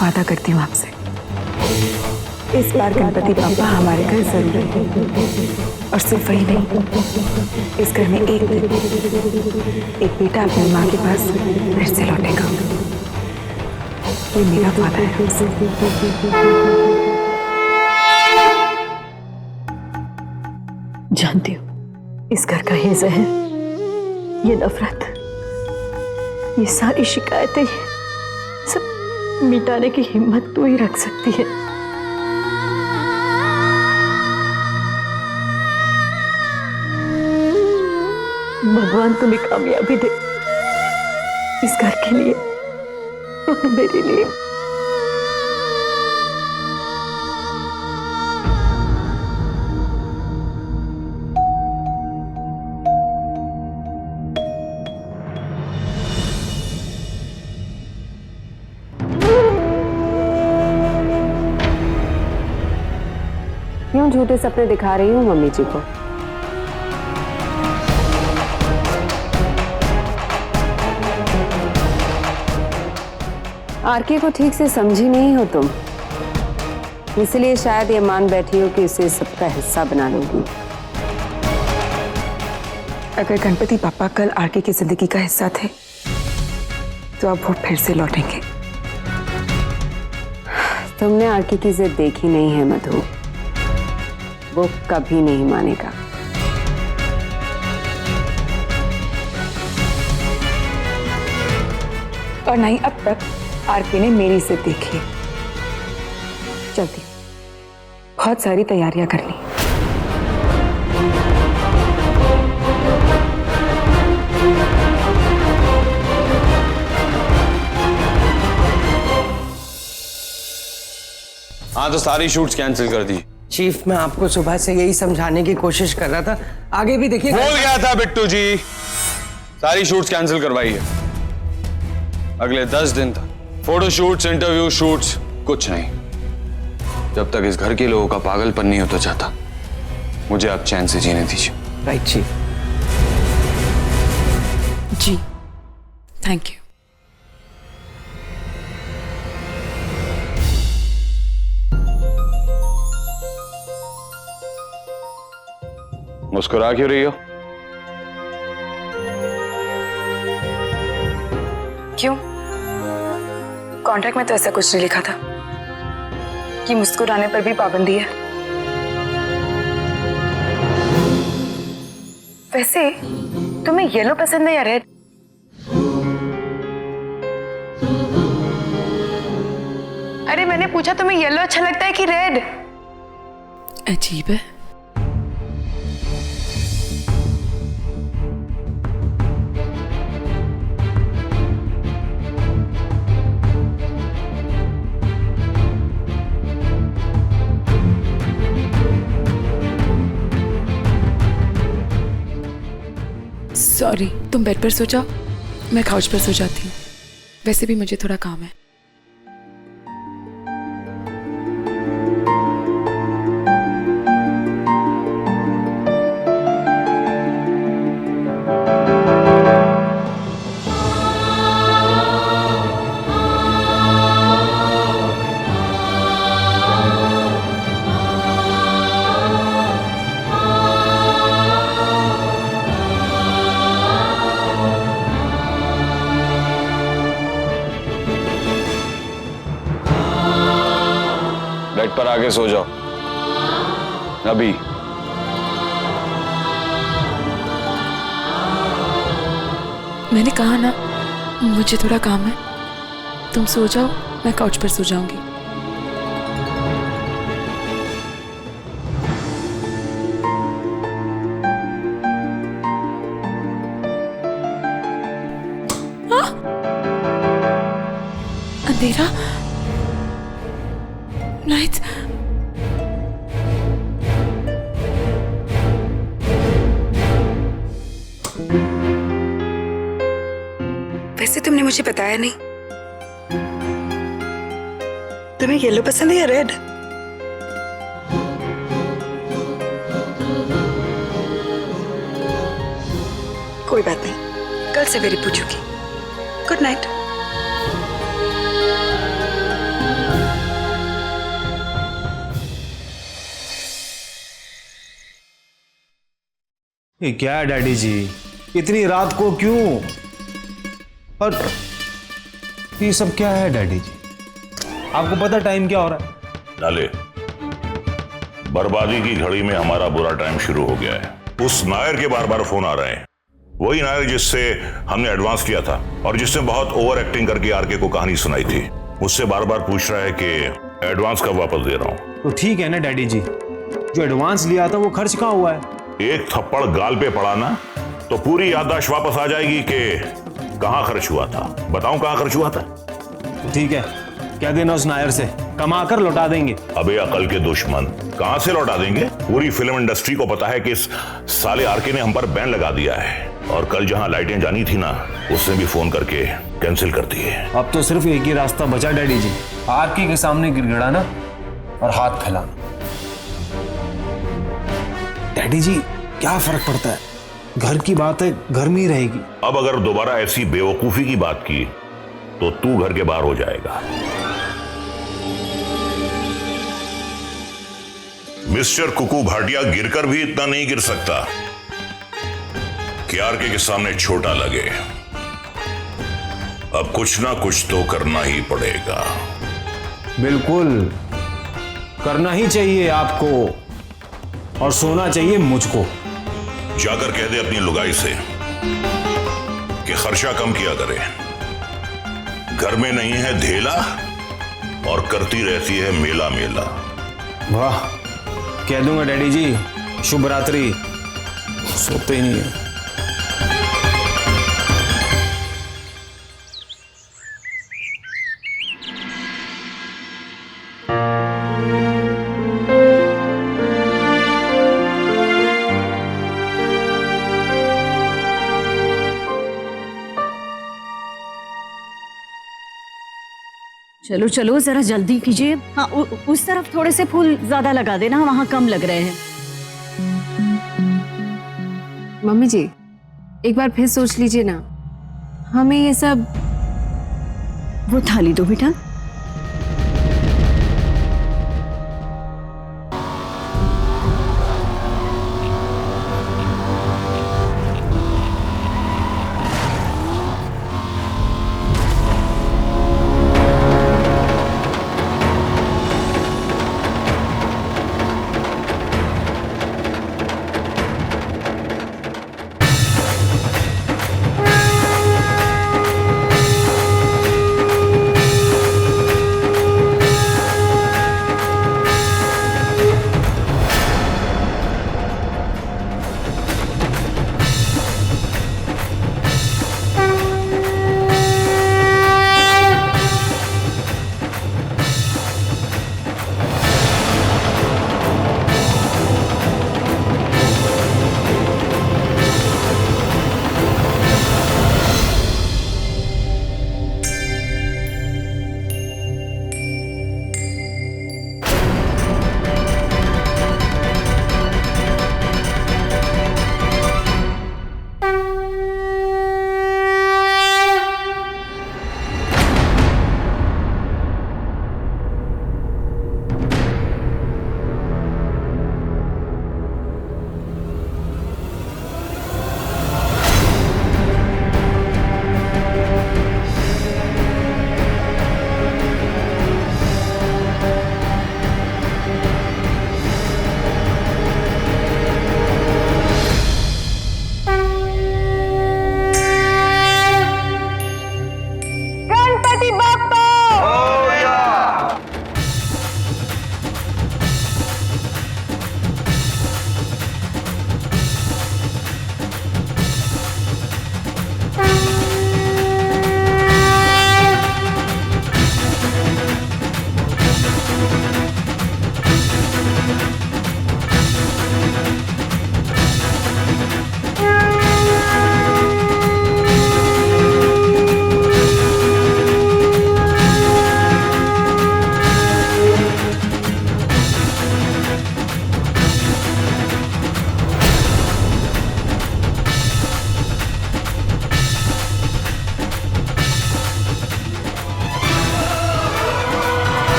वादा करती हूँ आपसे, इस बार गणपति पापा हमारे घर जरूर आएंगे। और सिर्फ वही नहीं, इस घर में एक बेटा अपनी माँ के पास फिर से लौटेगा। ये मेरा वादा है आपसे। जानती हूँ इस घर का ये जहर, ये नफरत, ये सारी शिकायतें सब मिटाने की हिम्मत तू ही रख सकती है। भगवान तुम्हें कामयाबी दे इस घर के लिए और मेरे लिए। क्यों झूठे सपने दिखा रही हूँ मम्मी जी को? आरके को ठीक से समझी नहीं हो तुम, इसलिए शायद ये मान बैठी हो कि इसे सबका हिस्सा बना लूंगी। अगर गणपति पापा कल आरके की जिंदगी का हिस्सा थे तो अब वो फिर से लौटेंगे। तुमने आरके की जिद देखी नहीं है मधु, वो कभी नहीं मानेगा। और नहीं अब तक आरके ने मेरी जिद देखी है। चलती, बहुत सारी तैयारियां कर ली। हाँ तो सारी शूट्स कैंसिल कर दी। चीफ, मैं आपको सुबह से यही समझाने की कोशिश कर रहा था, आगे भी देखिए। बोल गया था बिट्टू जी, सारी शूट्स कैंसिल करवाई है। अगले 10 दिन तक फोटो शूट्स, इंटरव्यू शूट्स, कुछ नहीं। जब तक इस घर के लोगों का पागलपन नहीं होता जाता, मुझे आप चैन से जीने दीजिए। Right chief. जी थैंक यू। मुस्कुरा क्यों रही हो? क्यों? कॉन्ट्रैक्ट में तो ऐसा कुछ नहीं लिखा था कि मुस्कुराने पर भी पाबंदी है। वैसे तुम्हें येलो पसंद है या रेड? अरे मैंने पूछा तुम्हें येलो अच्छा लगता है कि रेड? अजीब है। सॉरी, तुम बेड पर सो जाओ, मैं काउच पर सो जाती हूँ। वैसे भी मुझे थोड़ा काम है। बेड पर आके सो जाओ अभी। मैंने कहा ना मुझे थोड़ा काम है, तुम सो जाओ, मैं काउच पर सो जाऊंगी। अंधेरा, नाइट। वैसे तुमने मुझे बताया नहीं, तुम्हें येलो पसंद है या रेड? कोई बात नहीं, कल सवेरे पूछूंगी। Good night. ये क्या है डैडी जी, इतनी रात को क्यों? और ये सब क्या है डैडी जी? आपको पता टाइम क्या हो रहा है? डाले, बर्बादी की घड़ी में हमारा बुरा टाइम शुरू हो गया है। उस नायर के बार बार फोन आ रहे हैं, वही नायर जिससे हमने एडवांस किया था और जिसने बहुत ओवर एक्टिंग करके आरके को कहानी सुनाई थी। मुझसे बार बार पूछ रहा है कि एडवांस कब वापस दे रहा हूं। तो ठीक है ना डैडी जी, जो एडवांस लिया था वो खर्च कहाँ हुआ है? एक थप्पड़ गाल पे पड़ा ना तो पूरी याददाश्त वापस आ जाएगी कि कहां खर्च हुआ था। बताऊं कहां खर्च हुआ था? तो ठीक है, क्या देना उस नायर से, कमा कर लौटा देंगे। अबे अकल के दुश्मन, कहां से लौटा देंगे? पूरी फिल्म इंडस्ट्री को पता है कि इस साले आरके ने हम पर बैन लगा दिया है और कल जहां लाइटें जानी थी ना, उसने भी फोन करके कैंसिल कर दी है। अब तो सिर्फ एक ही रास्ता बचा डैडी जी, आरके के सामने गिड़गिड़ाना और हाथ फैलाना। डैडी जी क्या फर्क पड़ता है, घर की बात है घर में ही रहेगी। अब अगर दोबारा ऐसी बेवकूफी की बात की तो तू घर के बाहर हो जाएगा। मिस्टर कुकू भाटिया गिरकर भी इतना नहीं गिर सकता कि आरके के सामने छोटा लगे। अब कुछ ना कुछ तो करना ही पड़ेगा। बिल्कुल करना ही चाहिए आपको, और सोना चाहिए मुझको। जाकर कह दे अपनी लुगाई से कि खर्चा कम किया करे। घर में नहीं है धेला और करती रहती है मेला मेला। वाह, कह दूंगा डैडी जी। शुभ रात्रि। सोते ही नहीं है। चलो चलो जरा जल्दी कीजिए। हाँ उस तरफ थोड़े से फूल ज्यादा लगा देना, वहां कम लग रहे हैं। मम्मी जी एक बार फिर सोच लीजिए ना, हमें ये सब। वो थाली दो बेटा।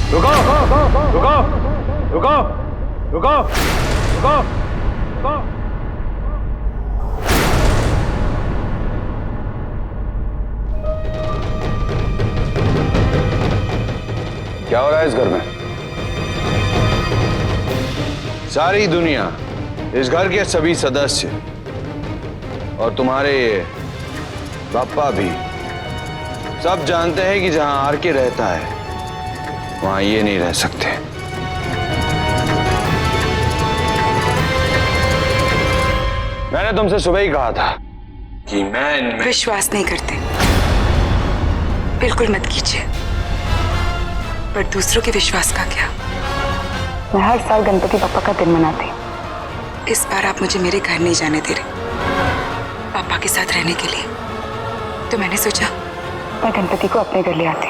रुको रुको रुको रुको रुको रुको। क्या हो रहा है इस घर में? सारी दुनिया, इस घर के सभी सदस्य और तुम्हारे पापा भी सब जानते हैं कि जहां आरके रहता है वहां ये नहीं रह सकते। मैंने तुमसे सुबह ही कहा था कि मैं इनमें विश्वास नहीं करते, बिल्कुल मत कीजिए। पर दूसरों के विश्वास का क्या? मैं हर साल गणपति पापा का दिन मनाती हूँ। इस बार आप मुझे मेरे घर नहीं जाने दे रहे पापा के साथ रहने के लिए, तो मैंने सोचा मैं गणपति को अपने घर ले आती।